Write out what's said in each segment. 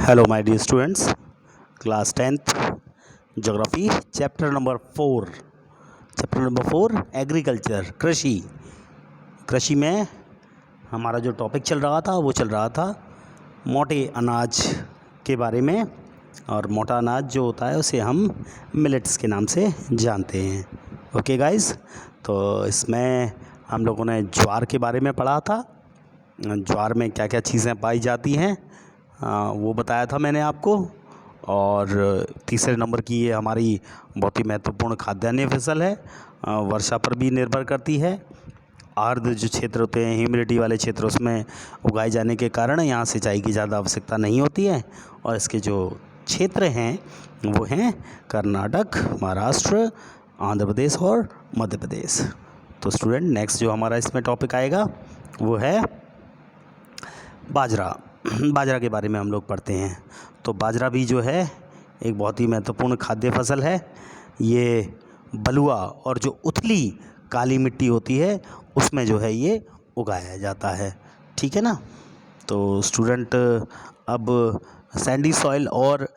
Hello my dear students, class 10th geography chapter number 4 agriculture कृषि में हमारा जो टॉपिक चल रहा था वो चल रहा था मोटे अनाज के बारे में। और मोटा अनाज जो होता है उसे हम मिलेट्स के नाम से जानते हैं। ओके गाइस, तो इसमें हम लोगों ने ज्वार के बारे में पढ़ा था। ज्वार में क्या क्या चीज़ें पाई जाती हैं वो बताया था मैंने आपको। और तीसरे नंबर की ये हमारी बहुत ही महत्वपूर्ण खाद्यान्य फसल है, वर्षा पर भी निर्भर करती है। आर्द्र जो क्षेत्र होते हैं, ह्यूमिडिटी वाले क्षेत्र, उसमें उगाए जाने के कारण यहाँ सिंचाई की ज़्यादा आवश्यकता नहीं होती है। और इसके जो क्षेत्र हैं वो हैं कर्नाटक, महाराष्ट्र, आंध्र प्रदेश और मध्य प्रदेश। तो स्टूडेंट, नेक्स्ट जो हमारा इसमें टॉपिक आएगा वो है बाजरा के बारे में हम लोग पढ़ते हैं। तो बाजरा भी जो है एक बहुत ही महत्वपूर्ण खाद्य फसल है। ये बलुआ और जो उथली काली मिट्टी होती है उसमें जो है ये उगाया जाता है। ठीक है ना। तो स्टूडेंट, अब सैंडी सॉइल और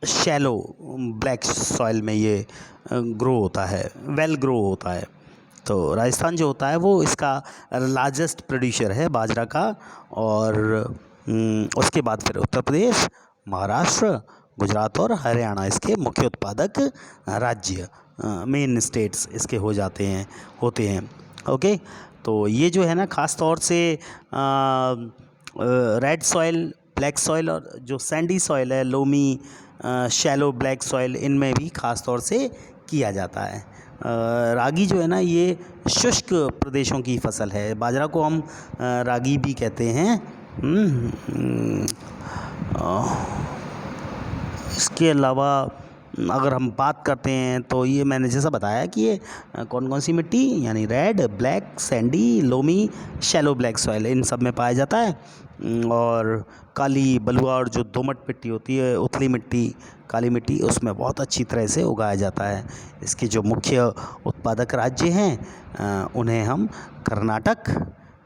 शैलो ब्लैक सॉइल में ये ग्रो होता है, वेल ग्रो होता है। तो राजस्थान जो होता है वो इसका लार्जेस्ट प्रोड्यूसर है बाजरा का। और उसके बाद फिर उत्तर प्रदेश, महाराष्ट्र, गुजरात और हरियाणा इसके मुख्य उत्पादक राज्य, मेन स्टेट्स इसके होते हैं। ओके, तो ये जो है ना ख़ास तौर से रेड सॉइल, ब्लैक सॉइल और जो सैंडी सॉइल है, लोमी, शैलो ब्लैक सॉइल, इनमें भी ख़ास तौर से किया जाता है। रागी जो है ना ये शुष्क प्रदेशों की फसल है। बाजरा को हम रागी भी कहते हैं। इसके अलावा अगर हम बात करते हैं तो ये मैंने जैसा बताया कि ये कौन कौन सी मिट्टी, यानी red, black, sandy, loamy, shallow black soil, इन सब में पाया जाता है। और काली, बलुआ और जो दोमट मिट्टी होती है, उथली मिट्टी, काली मिट्टी, उसमें बहुत अच्छी तरह से उगाया जाता है। इसके जो मुख्य उत्पादक राज्य हैं उन्हें हम कर्नाटक,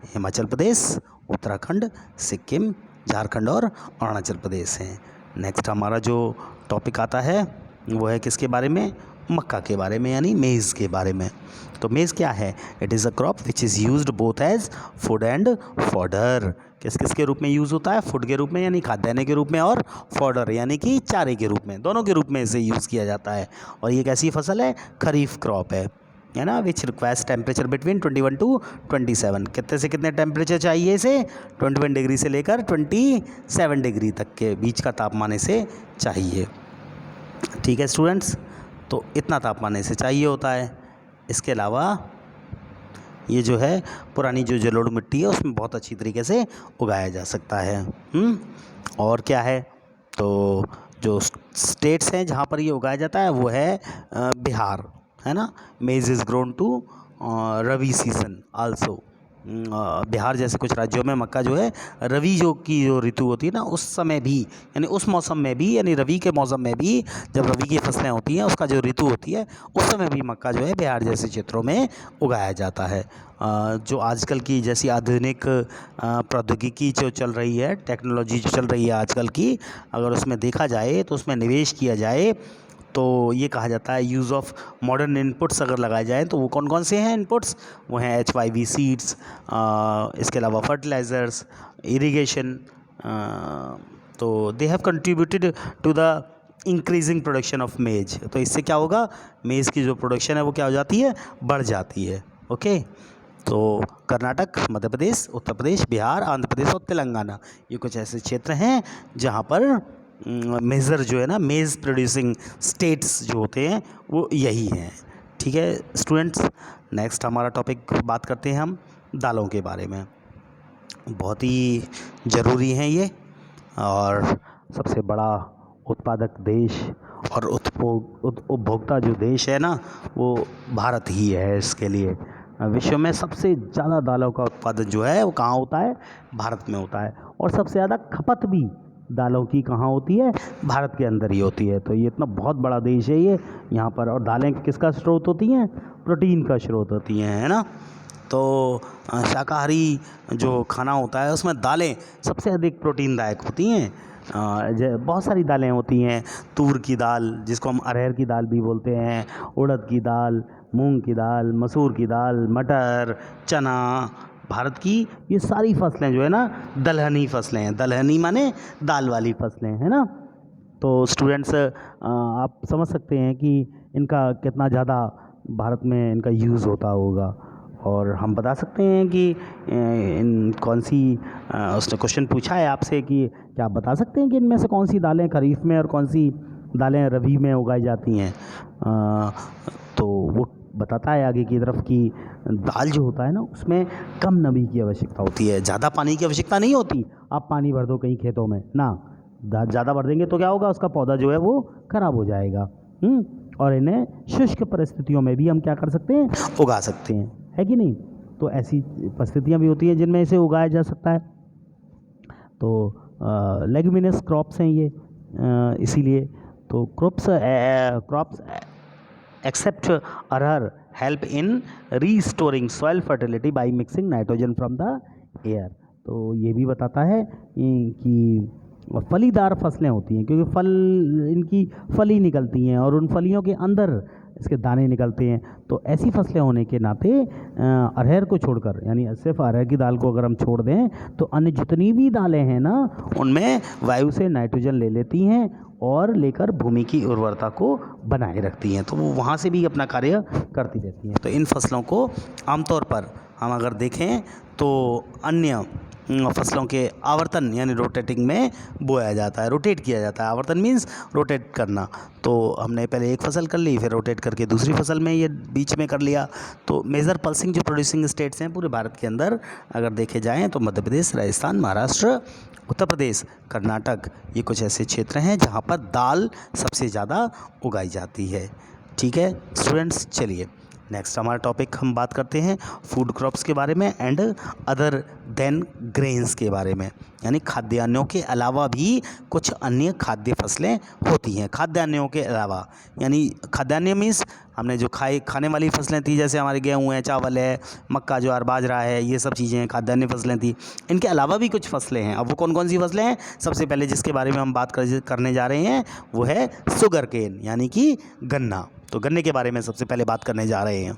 हिमाचल प्रदेश, उत्तराखंड, सिक्किम, झारखंड और अरुणाचल प्रदेश हैं। नेक्स्ट हमारा जो टॉपिक आता है वो है किसके बारे में? मक्का के बारे में, यानी मेज़ के बारे में। तो मेज़ क्या है? It is a crop which is used both as food and fodder. किस किस के रूप में यूज़ होता है? फूड के रूप में यानी खाद्यान्न के रूप में, और फॉडर यानी कि चारे के रूप में, दोनों के रूप में इसे यूज़ किया जाता है। और ये कैसी फसल है? खरीफ क्रॉप है ना। Which requires temperature between 21 to 27। कितने से कितने टेम्परेचर चाहिए इसे? 21 डिग्री से लेकर 27 डिग्री तक के बीच का तापमान इसे चाहिए। ठीक है स्टूडेंट्स, तो इतना तापमान इसे चाहिए होता है। इसके अलावा ये जो है पुरानी जो जलोढ़ मिट्टी है उसमें बहुत अच्छी तरीके से उगाया जा सकता है। और क्या है? तो जो स्टेट्स हैं जहाँ पर ये उगाया जाता है वो है बिहार, है ना। Maize is grown to rabi season also. Bihar जैसे कुछ राज्यों में मक्का जो है रवि की जो ऋतु होती है ना उस समय भी, यानी उस मौसम में भी, यानी रवि के मौसम में भी, जब रवि की फसलें होती हैं उसका जो ऋतु होती है उस समय भी मक्का जो है बिहार जैसे क्षेत्रों में उगाया जाता है। जो आजकल की जैसी आधुनिक प्रौद्योगिकी जो चल रही है, टेक्नोलॉजी जो चल रही है आजकल की, अगर उसमें देखा जाए तो उसमें निवेश किया जाए तो ये कहा जाता है यूज़ ऑफ मॉडर्न इनपुट्स अगर लगाए जाएँ तो वो कौन कौन से हैं इनपुट्स? वो हैं HYV सीड्स, इसके अलावा फर्टिलाइज़र्स, इरिगेशन। तो they have contributed to the increasing production of maize. तो इससे क्या होगा? मेज़ की जो प्रोडक्शन है वो क्या हो जाती है? बढ़ जाती है। ओके, तो कर्नाटक, मध्य प्रदेश, उत्तर प्रदेश, बिहार, आंध्र प्रदेश और तेलंगाना, ये कुछ ऐसे क्षेत्र हैं जहाँ पर मेज़र जो है ना, मेज़ प्रोड्यूसिंग स्टेट्स जो होते हैं वो यही हैं। ठीक है स्टूडेंट्स, नेक्स्ट हमारा टॉपिक बात करते हैं हम दालों के बारे में। बहुत ही ज़रूरी हैं ये, और सबसे बड़ा उत्पादक देश और उपभोक्ता जो देश है ना वो भारत ही है। इसके लिए विश्व में सबसे ज़्यादा दालों का उत्पादन जो है वो कहाँ होता है? भारत में होता है। और सबसे ज़्यादा खपत भी दालों की कहाँ होती है? भारत के अंदर ही होती है। तो ये इतना बहुत बड़ा देश है ये यहाँ पर। और दालें किसका स्रोत होती हैं? प्रोटीन का स्रोत होती हैं, है ना। तो शाकाहारी जो खाना होता है उसमें दालें सबसे अधिक प्रोटीनदायक होती हैं। बहुत सारी दालें होती हैं, तूर की दाल जिसको हम अरहर की दाल भी बोलते हैं, उड़द की दाल, मूंग की दाल, मसूर की दाल, मटर, चना। भारत की ये सारी फसलें जो है ना दलहनी फसलें हैं। दलहनी माने दाल वाली फसलें, है ना। तो स्टूडेंट्स आप समझ सकते हैं कि इनका कितना ज़्यादा भारत में इनका यूज़ होता होगा। और हम बता सकते हैं कि इन कौन सी उसने क्वेश्चन पूछा है आपसे कि क्या आप बता सकते हैं कि इनमें से कौन सी दालें खरीफ में और कौन सी दालें रबी में उगाई जाती हैं। तो वो बताता है आगे की तरफ कि दाल जो होता है ना उसमें कम नमी की आवश्यकता होती है, ज़्यादा पानी की आवश्यकता नहीं होती। आप पानी भर दो कहीं खेतों में ना, ज़्यादा भर देंगे तो क्या होगा, उसका पौधा जो है वो खराब हो जाएगा। और इन्हें शुष्क परिस्थितियों में भी हम क्या कर सकते हैं, उगा सकते हैं, है कि नहीं। तो ऐसी परिस्थितियाँ भी होती हैं जिनमें इसे उगाया जा सकता है। तो लेग्यूमिनस क्रॉप्स हैं ये, इसीलिए तो crops except arhar help in restoring soil fertility by mixing nitrogen from the air. तो ये भी बताता है कि फलीदार फसलें होती हैं, क्योंकि फल इनकी फली निकलती हैं और उन फलियों के अंदर इसके दाने निकलते हैं। तो ऐसी फसलें होने के नाते अरहर को छोड़कर, यानी सिर्फ अरहर की दाल को अगर हम छोड़ दें तो अन्य जितनी भी दालें हैं ना उनमें वायु से नाइट्रोजन ले लेती हैं और लेकर भूमि की उर्वरता को बनाए रखती हैं। तो वो वहाँ से भी अपना कार्य करती रहती हैं। तो इन फसलों को आमतौर पर हम अगर देखें तो अन्य फसलों के आवर्तन यानी रोटेटिंग में बोया जाता है, रोटेट किया जाता है। आवर्तन मीन्स रोटेट करना। तो हमने पहले एक फसल कर ली, फिर रोटेट करके दूसरी फसल में ये बीच में कर लिया। तो मेजर पल्सिंग जो प्रोड्यूसिंग स्टेट्स हैं पूरे भारत के अंदर अगर देखे जाएँ तो मध्य प्रदेश, राजस्थान, महाराष्ट्र, उत्तर प्रदेश, कर्नाटक, ये कुछ ऐसे क्षेत्र हैं जहाँ पर दाल सबसे ज़्यादा उगाई जाती है। ठीक है स्टूडेंट्स, चलिए नेक्स्ट हमारा टॉपिक हम बात करते हैं फूड क्रॉप्स के बारे में एंड अदर देन ग्रेन्स के बारे में, यानी खाद्यान्नों के अलावा भी कुछ अन्य खाद्य फसलें होती हैं। खाद्यान्नों के अलावा यानी खाद्यान्न मीन्स हमने जो खाने वाली फसलें थी, जैसे हमारे गेहूँ है, चावल है, मक्का, ज्वार, बाजरा है, ये सब चीज़ें खाद्यान्न फसलें थी। इनके अलावा भी कुछ फसलें हैं। अब वो कौन कौन सी फसलें हैं, सबसे पहले जिसके बारे में हम बात करने जा रहे हैं वो है शुगर केन यानी कि गन्ना। तो गन्ने के बारे में सबसे पहले बात करने जा रहे हैं।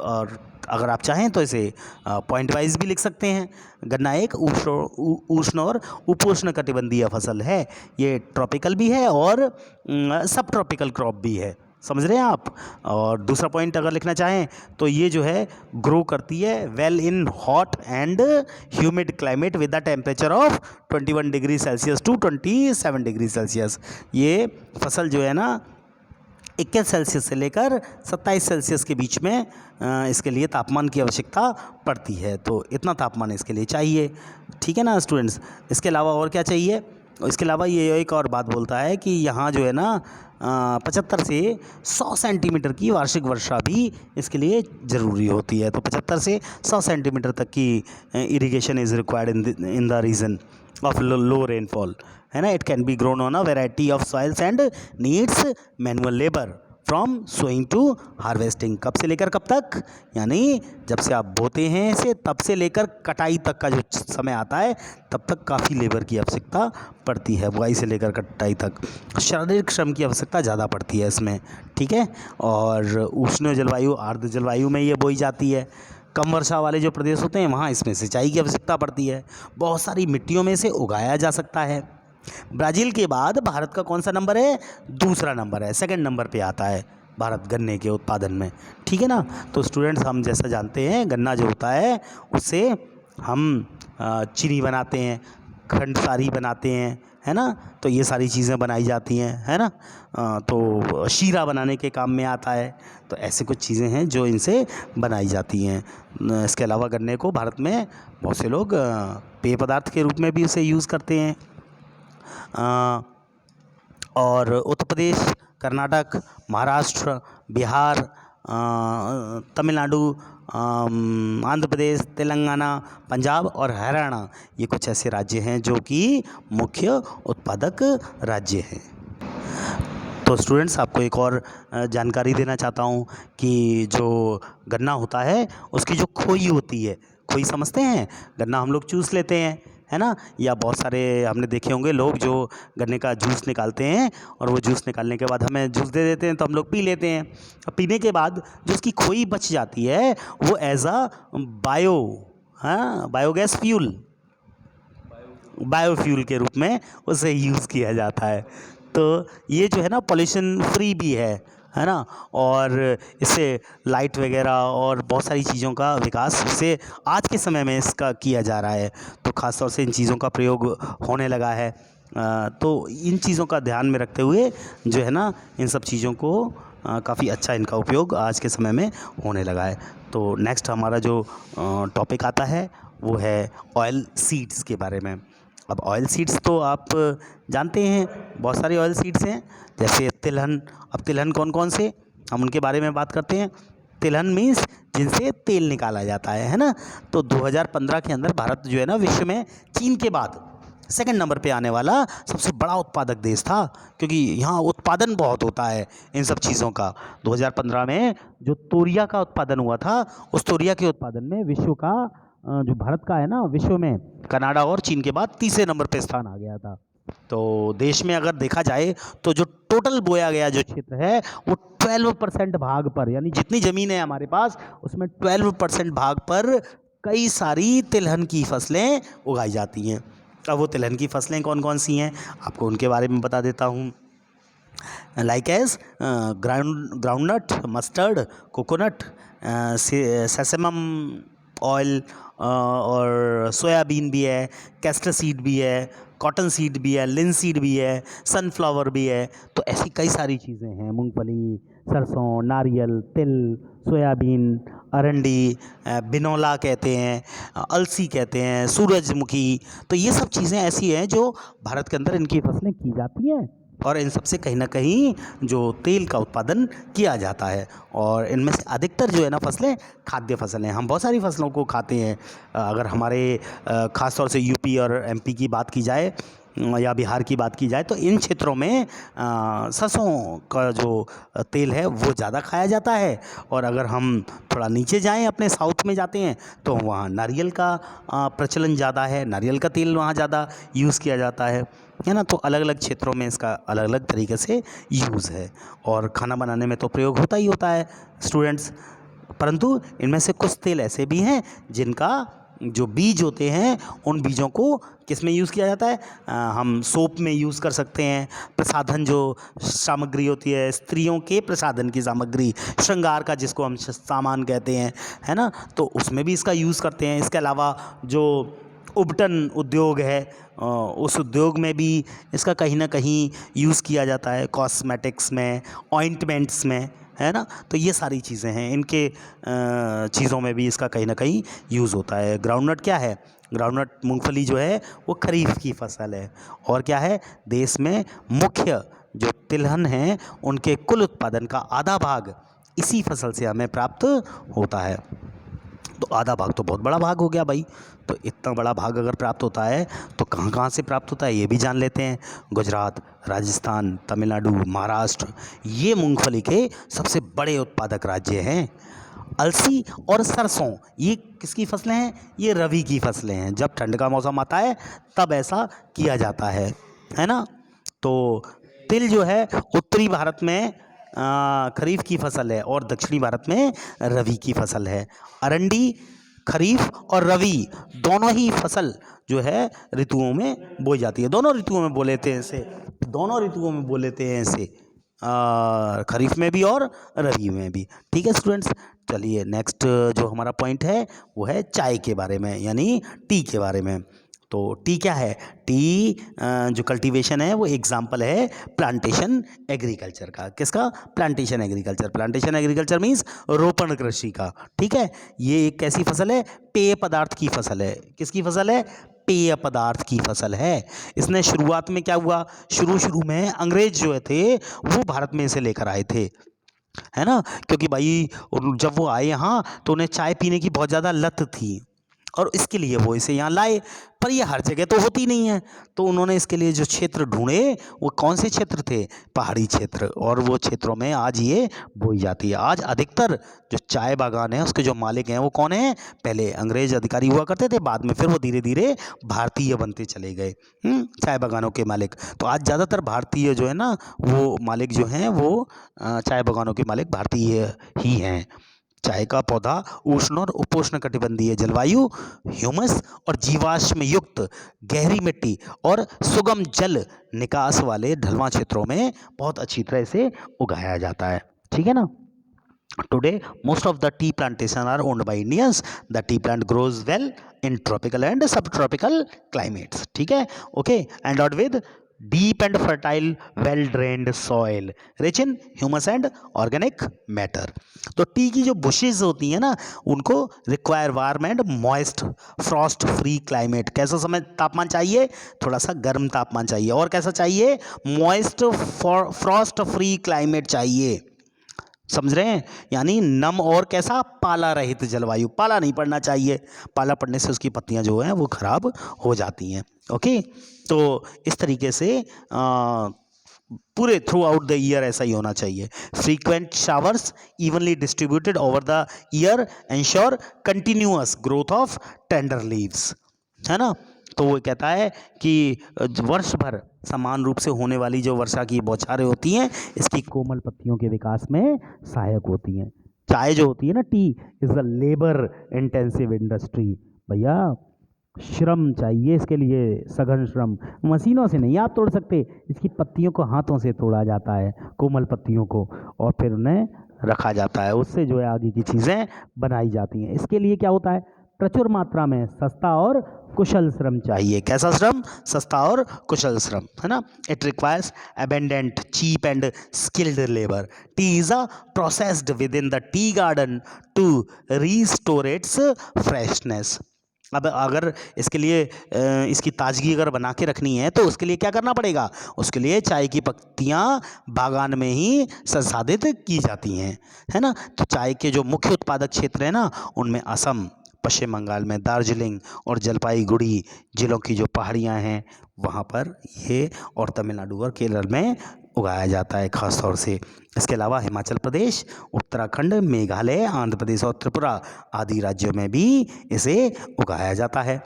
और अगर आप चाहें तो इसे पॉइंट वाइज भी लिख सकते हैं। गन्ना एक उष्ण और उपोष्ण कटिबंधीय फसल है। ये ट्रॉपिकल भी है और सब ट्रॉपिकल क्रॉप भी है, समझ रहे हैं आप। और दूसरा पॉइंट अगर लिखना चाहें तो ये जो है ग्रो करती है well in hot and humid climate with the temperature of 21 degree Celsius to 27 degree Celsius. ये फसल जो है ना 21 सेल्सियस से लेकर 27 सेल्सियस के बीच में इसके लिए तापमान की आवश्यकता पड़ती है। तो इतना तापमान इसके लिए चाहिए, ठीक है ना स्टूडेंट्स। इसके अलावा और क्या चाहिए, इसके अलावा ये एक और बात बोलता है कि यहाँ जो है ना 75 से 100 सेंटीमीटर की वार्षिक वर्षा भी इसके लिए ज़रूरी होती है। तो 75 से 100 सेंटीमीटर तक की irrigation is required in the region of low rainfall, है ना। It can be grown on a variety of soils and needs manual labour from sowing to harvesting. कब से लेकर कब तक, यानी जब से आप बोते हैं इसे तब से लेकर कटाई तक का जो समय आता है तब तक काफ़ी लेबर की आवश्यकता पड़ती है। बुआई से लेकर कटाई तक शारीरिक श्रम की आवश्यकता ज़्यादा पड़ती है इसमें, ठीक है। और उष्ण जलवायु, आर्द्र जलवायु में ये बोई जाती है। कम वर्षा वाले जो प्रदेश होते हैं वहाँ इसमें सिंचाई की आवश्यकता पड़ती है। बहुत सारी मिट्टियों में से उगाया जा सकता है। ब्राज़ील के बाद भारत का कौन सा नंबर है, दूसरा नंबर है, सेकंड नंबर पे आता है भारत गन्ने के उत्पादन में, ठीक है ना। तो स्टूडेंट्स हम जैसा जानते हैं गन्ना जो होता है उससे हम चीनी बनाते हैं, खंडसारी बनाते हैं, है ना। तो ये सारी चीज़ें बनाई जाती हैं, है ना। तो शीरा बनाने के काम में आता है। तो ऐसे कुछ चीज़ें हैं जो इनसे बनाई जाती हैं। इसके अलावा गन्ने को भारत में बहुत से लोग पेय पदार्थ के रूप में भी उसे यूज़ करते हैं। और उत्तर प्रदेश, कर्नाटक, महाराष्ट्र, बिहार, तमिलनाडु, आंध्र प्रदेश, तेलंगाना, पंजाब और हरियाणा, ये कुछ ऐसे राज्य हैं जो कि मुख्य उत्पादक राज्य हैं। तो स्टूडेंट्स आपको एक और जानकारी देना चाहता हूँ कि जो गन्ना होता है उसकी जो खोई होती है, खोई समझते हैं, गन्ना हम लोग चूस लेते हैं, है ना, या बहुत सारे हमने देखे होंगे लोग जो गन्ने का जूस निकालते हैं और वो जूस निकालने के बाद हमें जूस दे देते हैं तो हम लोग पी लेते हैं। अब पीने के बाद जो उसकी खोई बच जाती है वो एज अ बायो, हाँ, बायोगैस फ्यूल, बायोफ्यूल के रूप में उसे यूज़ किया जाता है। तो ये जो है ना पॉल्यूशन फ्री भी है ना, और इससे लाइट वगैरह और बहुत सारी चीज़ों का विकास इससे आज के समय में इसका किया जा रहा है। तो ख़ास तौर से इन चीज़ों का प्रयोग होने लगा है। तो इन चीज़ों का ध्यान में रखते हुए जो है ना इन सब चीज़ों को काफ़ी अच्छा इनका उपयोग आज के समय में होने लगा है। तो नेक्स्ट हमारा जो टॉपिक आता है वो है ऑयल सीड्स के बारे में। अब ऑयल सीड्स तो आप जानते हैं, बहुत सारी ऑयल सीड्स हैं, जैसे तिलहन। अब तिलहन कौन कौन से, हम उनके बारे में बात करते हैं। तिलहन मीन्स जिनसे तेल निकाला जाता है ना। तो 2015 के अंदर भारत जो है ना विश्व में चीन के बाद सेकंड नंबर पे आने वाला सबसे बड़ा उत्पादक देश था, क्योंकि यहाँ उत्पादन बहुत होता है इन सब चीज़ों का। 2015 में जो तोरिया का उत्पादन हुआ था, उस तोरिया के उत्पादन में विश्व का जो भारत का है ना विश्व में कनाडा और चीन के बाद तीसरे नंबर पे स्थान आ गया था। तो देश में अगर देखा जाए तो जो टोटल बोया गया जो क्षेत्र है वो 12% भाग पर, यानी जितनी ज़मीन है हमारे पास उसमें 12% भाग पर कई सारी तिलहन की फसलें उगाई जाती हैं। अब वो तिलहन की फसलें कौन कौन सी हैं आपको उनके बारे में बता देता हूँ। Like as groundnut, mustard, coconut, sesamum oil, और सोयाबीन भी है, कैस्टर सीड भी है, कॉटन सीड भी है, लिनसीड भी है, सनफ्लावर भी है। तो ऐसी कई सारी चीज़ें हैं, मूंगफली, सरसों, नारियल, तिल, सोयाबीन, अरंडी, बिनौला कहते हैं, अलसी कहते हैं, सूरजमुखी। तो ये सब चीज़ें ऐसी हैं जो भारत के अंदर इनकी फसलें की जाती हैं और इन सब से कहीं ना कहीं जो तेल का उत्पादन किया जाता है। और इनमें से अधिकतर जो है ना फसलें खाद्य फसलें हैं। हम बहुत सारी फसलों को खाते हैं। अगर हमारे ख़ास तौर से यूपी और एमपी की बात की जाए या बिहार की बात की जाए तो इन क्षेत्रों में सरसों का जो तेल है वो ज़्यादा खाया जाता है। और अगर हम थोड़ा नीचे जाएं, अपने साउथ में जाते हैं, तो वहाँ नारियल का प्रचलन ज़्यादा है, नारियल का तेल वहाँ ज़्यादा यूज़ किया जाता है ना। तो अलग अलग क्षेत्रों में इसका अलग अलग तरीके से यूज़ है और खाना बनाने में तो प्रयोग होता ही होता है स्टूडेंट्स। परंतु इनमें से कुछ तेल ऐसे भी हैं जिनका जो बीज होते हैं उन बीजों को किस में यूज़ किया जाता है, हम सोप में यूज़ कर सकते हैं। प्रसाधन जो सामग्री होती है, स्त्रियों के प्रसाधन की सामग्री, श्रृंगार का जिसको हम सामान कहते हैं, है ना, तो उसमें भी इसका यूज़ करते हैं। इसके अलावा जो उबटन उद्योग है उस उद्योग में भी इसका कहीं ना कहीं यूज़ किया जाता है, कॉस्मेटिक्स में, ऑइंटमेंट्स में, है ना। तो ये सारी चीज़ें हैं, इनके चीज़ों में भी इसका कहीं ना कहीं यूज़ होता है। ग्राउंडनट क्या है, ग्राउंडनट मूंगफली जो है वो खरीफ की फसल है। और क्या है, देश में मुख्य जो तिलहन हैं उनके कुल उत्पादन का आधा भाग इसी फसल से हमें प्राप्त होता है। तो आधा भाग तो बहुत बड़ा भाग हो गया भाई। तो इतना बड़ा भाग अगर प्राप्त होता है तो कहाँ कहाँ से प्राप्त होता है ये भी जान लेते हैं। गुजरात, राजस्थान, तमिलनाडु, महाराष्ट्र, ये मूंगफली के सबसे बड़े उत्पादक राज्य हैं। अलसी और सरसों ये किसकी फसलें हैं, ये रबी की फसलें हैं। जब ठंड का मौसम आता है तब ऐसा किया जाता है ना। तो तिल जो है उत्तरी भारत में खरीफ की फसल है और दक्षिणी भारत में रबी की फसल है। अरंडी खरीफ और रबी दोनों ही फसल जो है ऋतुओं में बोई जाती है। दोनों ऋतुओं में बो लेते हैं इसे, दोनों ऋतुओं में बो लेते हैं इसे, खरीफ में भी और रबी में भी। ठीक है स्टूडेंट्स, चलिए नेक्स्ट जो हमारा पॉइंट है वो है चाय के बारे में, यानी टी के बारे में। तो टी क्या है, टी जो कल्टीवेशन है वो एग्जाम्पल है प्लांटेशन एग्रीकल्चर का। किसका, plantation agriculture. Plantation agriculture means रोपण कृषि का। ठीक है, ये एक कैसी फसल है, पेय पदार्थ की फसल है। किसकी फसल है, पेय पदार्थ की फसल है। इसने शुरुआत में क्या हुआ, शुरू में अंग्रेज जो थे वो भारत में इसे लेकर आए थे, है ना, क्योंकि भाई जब वो आए यहाँ तो उन्हें चाय पीने की बहुत ज़्यादा लत थी। और इसके लिए वो इसे यहाँ लाए, पर ये हर जगह तो होती नहीं है। तो उन्होंने इसके लिए जो क्षेत्र ढूंढे वो कौन से क्षेत्र थे, पहाड़ी क्षेत्र, और वो क्षेत्रों में आज ये बोई जाती है। आज अधिकतर जो चाय बागान है उसके जो मालिक हैं वो कौन है, पहले अंग्रेज अधिकारी हुआ करते थे, बाद में फिर वो धीरे धीरे भारतीय बनते चले गए। चाय बागानों के मालिक तो आज ज़्यादातर भारतीय जो है ना, वो मालिक जो हैं वो चाय बागानों के मालिक भारतीय ही हैं। चाय का पौधा उष्ण और उपोष्ण कटिबंधीय जलवायु, ह्यूमस और जीवाश्म युक्त गहरी मिट्टी और सुगम जल निकास वाले ढलवां क्षेत्रों में बहुत अच्छी तरह से उगाया जाता है। ठीक है ना। Today, most of the tea plantation are owned by Indians. The tea plant grows well in tropical and subtropical climates. ठीक है, okay, endowed with deep and fertile, well-drained soil, rich in humus and organic matter. तो T की जो bushes होती हैं ना, उनको require warm and moist Frost free climate. कैसा समय तापमान चाहिए, थोड़ा सा गर्म तापमान चाहिए, और कैसा चाहिए, मॉइस्ट फ्रॉस्ट फ्री क्लाइमेट चाहिए। समझ रहे हैं, यानी नम और कैसा, पाला रहित जलवायु। पाला नहीं पड़ना चाहिए, पाला पड़ने से उसकी पत्तियां जो हैं वो खराब हो जाती हैं। ओके, तो इस तरीके से पूरे थ्रू आउट द ईयर ऐसा ही होना चाहिए। Frequent showers evenly distributed over the year ensure continuous growth of tender leaves, है ना। तो वो कहता है कि वर्ष भर समान रूप से होने वाली जो वर्षा की बौछारें होती हैं, इसकी कोमल पत्तियों के विकास में सहायक होती हैं। चाय जो होती है ना, T is the labour intensive industry. भैया श्रम चाहिए इसके लिए, सघन श्रम, मशीनों से नहीं आप तोड़ सकते। इसकी पत्तियों को हाथों से तोड़ा जाता है, कोमल पत्तियों को, और फिर उन्हें रखा जाता है, उससे जो है आगे की चीज़ें बनाई जाती हैं। इसके लिए क्या होता है, प्रचुर मात्रा में सस्ता और कुशल श्रम चाहिए। कैसा श्रम, सस्ता और कुशल श्रम, है ना। It requires abundant cheap and skilled labour. Tea is a processed within the tea garden to restore its freshness. अब अगर इसके लिए इसकी ताजगी अगर बना के रखनी है तो उसके लिए क्या करना पड़ेगा, उसके लिए चाय की पत्तियां बागान में ही संसाधित की जाती हैं, है ना। तो चाय के जो मुख्य उत्पादक क्षेत्र हैं ना, उनमें असम, पश्चिम बंगाल में दार्जिलिंग और जलपाईगुड़ी जिलों की जो पहाड़ियाँ हैं वहाँ पर ये, और तमिलनाडु और केरल में उगाया जाता है ख़ास तौर से। इसके अलावा हिमाचल प्रदेश, उत्तराखंड, मेघालय, आंध्र प्रदेश और त्रिपुरा आदि राज्यों में भी इसे उगाया जाता है।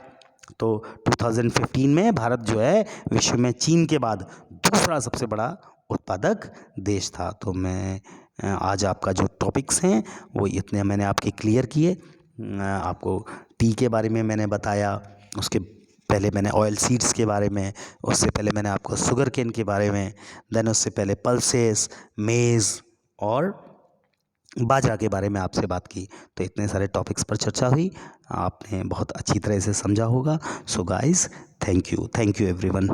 तो 2015 में भारत जो है विश्व में चीन के बाद दूसरा सबसे बड़ा उत्पादक देश था। तो मैं आज आपका जो टॉपिक्स हैं वो इतने मैंने आपके क्लियर किए। आपको टी के बारे में मैंने बताया, उसके पहले मैंने ऑयल सीड्स के बारे में, उससे पहले मैंने आपको शुगर केन के बारे में, देन उससे पहले पल्सेस, मेज़ और बाजरा के बारे में आपसे बात की। तो इतने सारे टॉपिक्स पर चर्चा हुई, आपने बहुत अच्छी तरह से समझा होगा। So guys, thank you everyone.